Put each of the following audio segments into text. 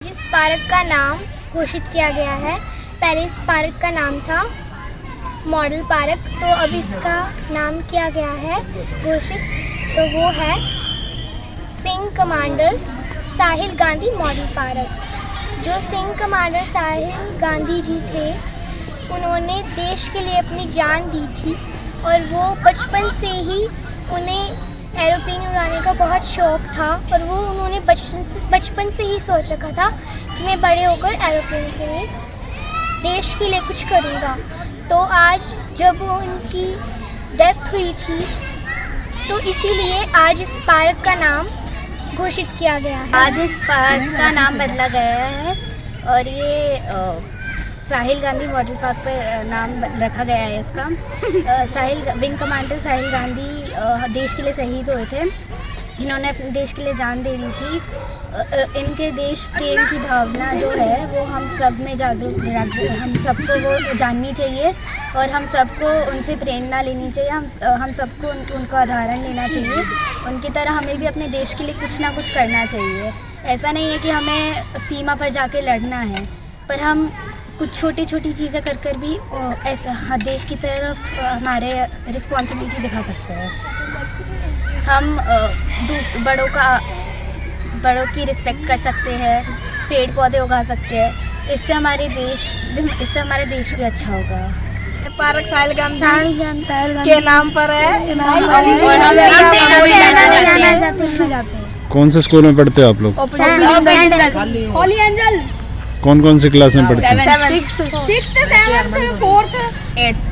जिस पार्क का नाम घोषित किया गया है, पहले इस पार्क का नाम था मॉडल पार्क, तो अब इसका नाम किया गया है घोषित, तो वो है सिंह कमांडर साहिल गांधी मॉडल पार्क। जो सिंह कमांडर साहिल गांधी जी थे, उन्होंने देश के लिए अपनी जान दी थी और वो बचपन से ही उन्हें एरोप्लेन उड़ाने का बहुत शौक़ था और वो उन्होंने बचपन से ही सोच रखा था कि मैं बड़े होकर एरोप्लेन के लिए देश के लिए कुछ करूँगा। तो आज जब उनकी डेथ हुई थी, तो इसीलिए आज इस पार्क का नाम घोषित किया गया है। आज इस पार्क का नाम बदला गया है और ये साहिल गांधी मॉडल पार्क पर नाम रखा गया है इसका। साहिल विंग कमांडर साहिल गांधी देश के लिए शहीद हुए थे। इन्होंने अपने देश के लिए जान दे दी थी। इनके देश प्रेम की भावना जो है वो हम सब में जागरूक, हम सबको वो जाननी चाहिए और हम सबको उनसे प्रेरणा लेनी चाहिए। हम सबको उनका उदाहरण लेना चाहिए। उनकी तरह हमें भी अपने देश के लिए कुछ ना कुछ करना चाहिए। ऐसा नहीं है कि हमें सीमा पर जाके लड़ना है, पर हम कुछ छोटी छोटी चीज़ें कर कर भी ऐसा देश की तरफ हमारे रिस्पॉन्सिबिलिटी दिखा सकते हैं। हम बड़ों की रिस्पेक्ट कर सकते हैं, पेड़ पौधे उगा सकते हैं। इससे हमारे देश भी अच्छा होगा। पार्क साहिल गांधी के नाम पर है और हम जाते हैं। कौन से स्कूल में पढ़ते हो आप लोग? होली एंजल। कौन कौन सी क्लास में पढ़ते हो? 6th 7th 4th 8th।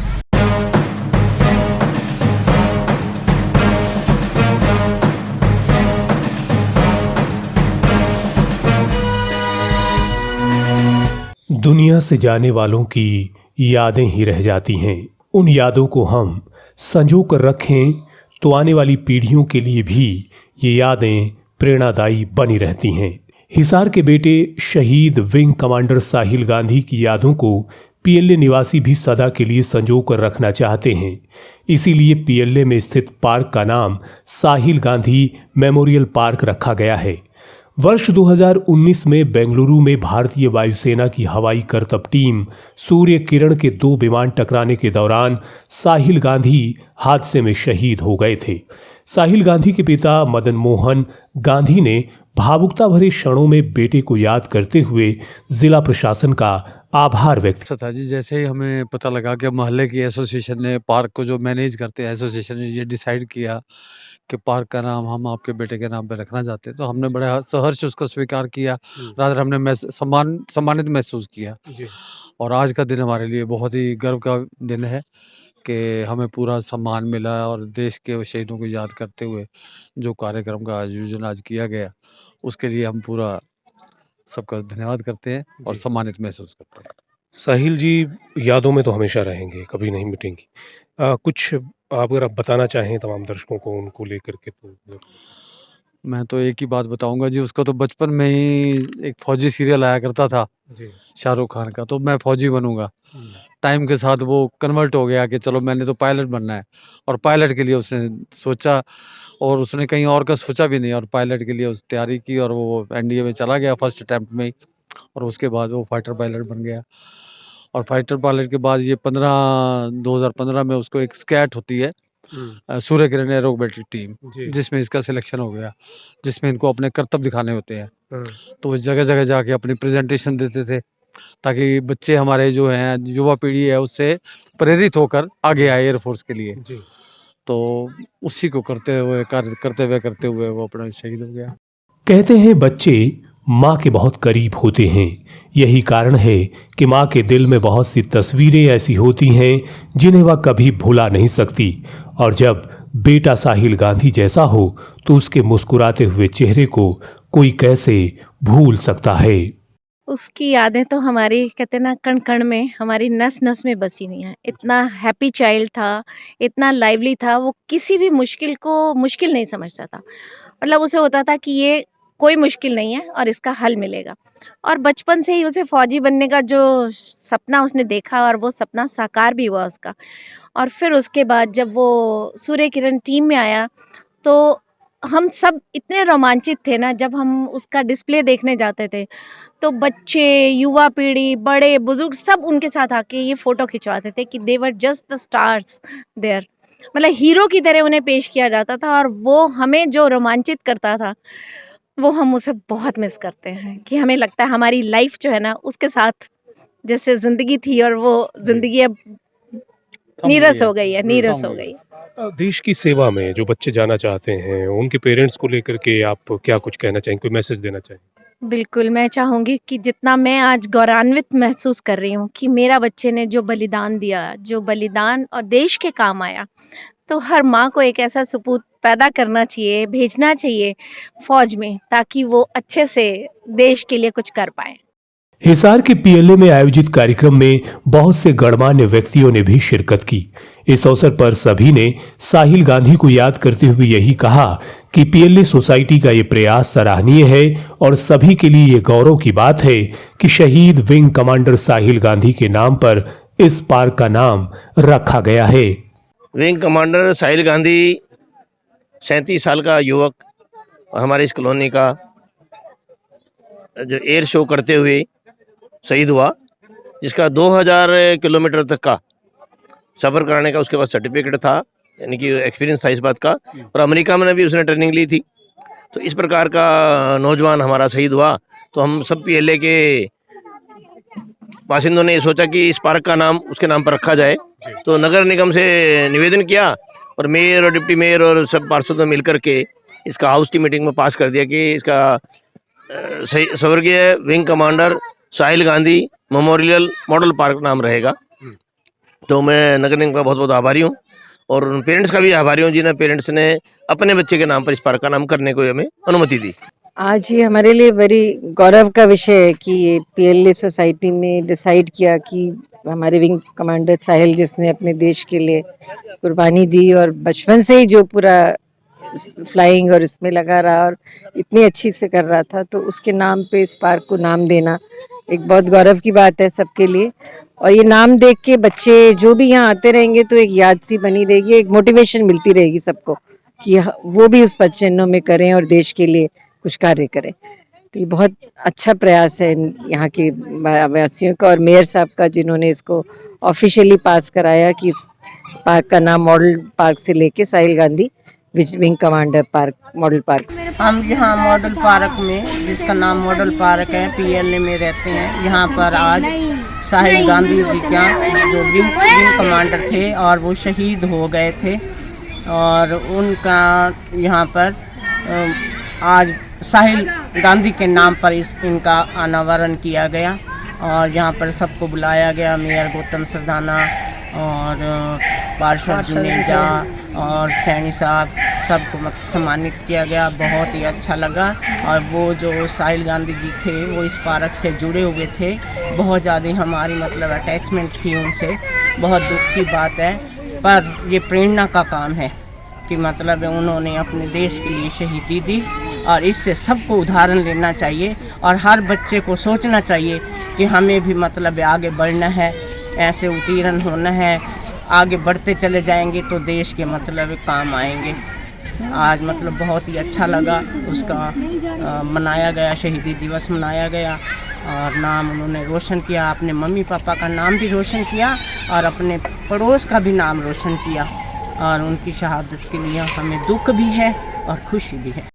दुनिया से जाने वालों की यादें ही रह जाती हैं। उन यादों को हम संजो कर रखें तो आने वाली पीढ़ियों के लिए भी ये यादें प्रेरणादायी बनी रहती हैं। हिसार के बेटे शहीद विंग कमांडर साहिल गांधी की यादों को पीएलए निवासी भी सदा के लिए संजो कर रखना चाहते हैं। इसीलिए पीएलए में स्थित पार्क का नाम साहिल गांधी मेमोरियल पार्क रखा गया है। वर्ष 2019 में बेंगलुरु में भारतीय वायुसेना की हवाई करतब टीम सूर्य किरण के 2 विमान टकराने के दौरान साहिल गांधी हादसे में शहीद हो गए थे। साहिल गांधी के पिता मदन मोहन गांधी ने भावुकता भरे क्षणों में बेटे को याद करते हुए जिला प्रशासन का आभार व्यक्त किया जी। जैसे ही हमें पता लगा कि मोहल्ले की एसोसिएशन ने, पार्क को जो मैनेज करते हैं एसोसिएशन ने, ये डिसाइड किया कि पार्क का नाम हम आपके बेटे के नाम पे रखना चाहते हैं, तो हमने बड़े सहर्ष उसको स्वीकार किया। रादर हमने सम्मानित महसूस किया। और आज का दिन हमारे लिए बहुत ही गर्व का दिन है कि हमें पूरा सम्मान मिला और देश के शहीदों को याद करते हुए जो कार्यक्रम का आयोजन आज किया गया, उसके लिए हम पूरा सबका धन्यवाद करते हैं और सम्मानित महसूस करते हैं। साहिल जी यादों में तो हमेशा रहेंगे, कभी नहीं मिटेंगी। कुछ आप अगर आप बताना चाहें तमाम दर्शकों को उनको लेकर के, तो मैं तो एक ही बात बताऊंगा जी, उसका तो बचपन में ही एक फौजी सीरियल आया करता था शाहरुख खान का, तो मैं फौजी बनूंगा। टाइम के साथ वो कन्वर्ट हो गया कि चलो मैंने तो पायलट बनना है, और पायलट के लिए उसने सोचा और उसने कहीं और का सोचा भी नहीं, और पायलट के लिए उस तैयारी की और वो एनडीए में चला गया फर्स्ट अटैम्प्ट में ही, और उसके बाद वो फाइटर पायलट बन गया। और फाइटर पायलट के बाद ये 2015 में उसको एक स्कैट होती है, सूर्य किरण एरोबेटिक टीम, जिसमें इसका सिलेक्शन हो गया, जिसमें इनको अपने कर्तव्य दिखाने होते हैं। तो वो जगह जगह जाके अपनी प्रेजेंटेशन देते थे ताकि बच्चे हमारे जो हैं, युवा पीढ़ी है, उससे प्रेरित होकर आगे आए एयरफोर्स के लिए। तो उसी को करते हुए वो अपना शहीद हो गया। कहते हैं बच्चे माँ के बहुत करीब होते हैं। यही कारण है कि माँ के दिल में बहुत सी तस्वीरें ऐसी होती हैं जिन्हें वह कभी भुला नहीं सकती, और जब बेटा साहिल गांधी जैसा हो तो उसके मुस्कुराते हुए चेहरे को कोई कैसे भूल सकता है। उसकी यादें तो हमारी, कहते ना, कण कण में, हमारी नस नस में बसी हुई हैं। इतना हैप्पी चाइल्ड था, इतना लाइवली था, वो किसी भी मुश्किल को मुश्किल नहीं समझता था। मतलब उसे होता था कि ये कोई मुश्किल नहीं है और इसका हल मिलेगा। और बचपन से ही उसे फौजी बनने का जो सपना उसने देखा, और वो सपना साकार भी हुआ उसका। और फिर उसके बाद जब वो सूर्य किरण टीम में आया, तो हम सब इतने रोमांचित थे ना जब हम उसका डिस्प्ले देखने जाते थे, तो बच्चे, युवा पीढ़ी, बड़े बुजुर्ग सब उनके साथ आके ये फोटो खिंचवाते थे कि they were just the stars there. मतलब हीरो की तरह उन्हें पेश किया जाता था, और वो हमें जो रोमांचित करता था वो हम उसे बहुत मिस करते हैं। कि हमें लगता है हमारी लाइफ जो है ना उसके साथ जैसे जिंदगी थी, और वो जिंदगी अब नीरस हो गई है, नीरस हो गई। देश की सेवा में जो बच्चे जाना चाहते हैं उनके पेरेंट्स को लेकर के आप क्या कुछ कहना चाहेंगे, कोई मैसेज देना चाहेंगे? बिल्कुल, मैं चाहूँगी कि जितना मैं आज गौरवान्वित महसूस कर रही हूँ कि मेरा बच्चे ने जो बलिदान दिया, जो बलिदान और देश के काम आया, तो हर माँ को एक ऐसा सपूत पैदा करना चाहिए, भेजना चाहिए फ़ौज में, ताकि वो अच्छे से देश के लिए कुछ कर पाएँ। हिसार के पीएलए में आयोजित कार्यक्रम में बहुत से गणमान्य व्यक्तियों ने भी शिरकत की। इस अवसर पर सभी ने साहिल गांधी को याद करते हुए यही कहा कि पीएलए सोसाइटी का ये प्रयास सराहनीय है और सभी के लिए ये गौरव की बात है कि शहीद विंग कमांडर साहिल गांधी के नाम पर इस पार्क का नाम रखा गया है। विंग कमांडर साहिल गांधी 37 साल का युवक और हमारे इस कॉलोनी का जो एयर शो करते हुए शहीद हुआ, जिसका 2000 किलोमीटर तक का सफ़र कराने का उसके पास सर्टिफिकेट था, यानी कि एक्सपीरियंस था इस बात का, और अमेरिका में भी उसने ट्रेनिंग ली थी। तो इस प्रकार का नौजवान हमारा शहीद हुआ, तो हम सब पीएलए के बासिंदों ने सोचा कि इस पार्क का नाम उसके नाम पर रखा जाए। तो नगर निगम से निवेदन किया और मेयर और डिप्टी मेयर और सब पार्षदों ने मिलकर के इसका हाउस की मीटिंग में पास कर दिया कि इसका स्वर्गीय विंग कमांडर साहिल गांधी मेमोरियल मॉडल पार्क नाम रहेगा। तो मैं नगर निगम का बहुत बहुत आभारी हूँ और उन पेरेंट्स का भी आभारी हूँ जिन्हें पेरेंट्स ने अपने बच्चे के नाम पर इस पार्क का नाम करने को हमें अनुमति दी। आज ये हमारे लिए बड़ी गौरव का विषय है कि ये पीएलए सोसाइटी ने डिसाइड किया कि हमारे विंग कमांडर साहिल, जिसने अपने देश के लिए कुर्बानी दी और बचपन से ही जो पूरा फ्लाइंग और इसमें लगा रहा और इतनी अच्छी से कर रहा था, तो उसके नाम पे इस पार्क को नाम देना एक बहुत गौरव की बात है सबके लिए। और ये नाम देख के बच्चे जो भी यहाँ आते रहेंगे तो एक याद सी बनी रहेगी, एक मोटिवेशन मिलती रहेगी सबको कि वो भी उस पद चिन्हों में करें और देश के लिए कुछ कार्य करें। तो ये बहुत अच्छा प्रयास है यहाँ के वासियों का और मेयर साहब का, जिन्होंने इसको ऑफिशियली पास कराया कि इस पार्क का नाम मॉडल पार्क से लेके Sahil Gandhi wing commander park model park. हम यहाँ मॉडल पार्क में, जिसका नाम मॉडल पार्क है, पीएलए में रहते हैं। यहाँ पर आज साहिल गांधी जी का जो विंग कमांडर थे और वो शहीद हो गए थे, और उनका यहाँ पर आज साहिल गांधी के नाम पर इनका अनावरण किया गया और यहाँ पर सबको बुलाया गया। मेयर गौतम सरदाना और पार्षद जुनेजा और सैनी साहब, सबको सम्मानित किया गया। बहुत ही अच्छा लगा। और वो जो साहिल गांधी जी थे वो इस पार्क से जुड़े हुए थे, बहुत ज़्यादा हमारी मतलब अटैचमेंट थी उनसे। बहुत दुख की बात है, पर ये प्रेरणा का काम है कि मतलब उन्होंने अपने देश के लिए शहीदी दी और इससे सबको उदाहरण लेना चाहिए और हर बच्चे को सोचना चाहिए कि हमें भी मतलब आगे बढ़ना है, ऐसे उत्तीर्ण होना है। आगे बढ़ते चले जाएंगे तो देश के मतलब काम आएंगे। आज मतलब बहुत ही अच्छा लगा, उसका मनाया गया, शहीदी दिवस मनाया गया और नाम उन्होंने रोशन किया, अपने मम्मी पापा का नाम भी रोशन किया और अपने पड़ोस का भी नाम रोशन किया। और उनकी शहादत के लिए हमें दुख भी है और खुशी भी है।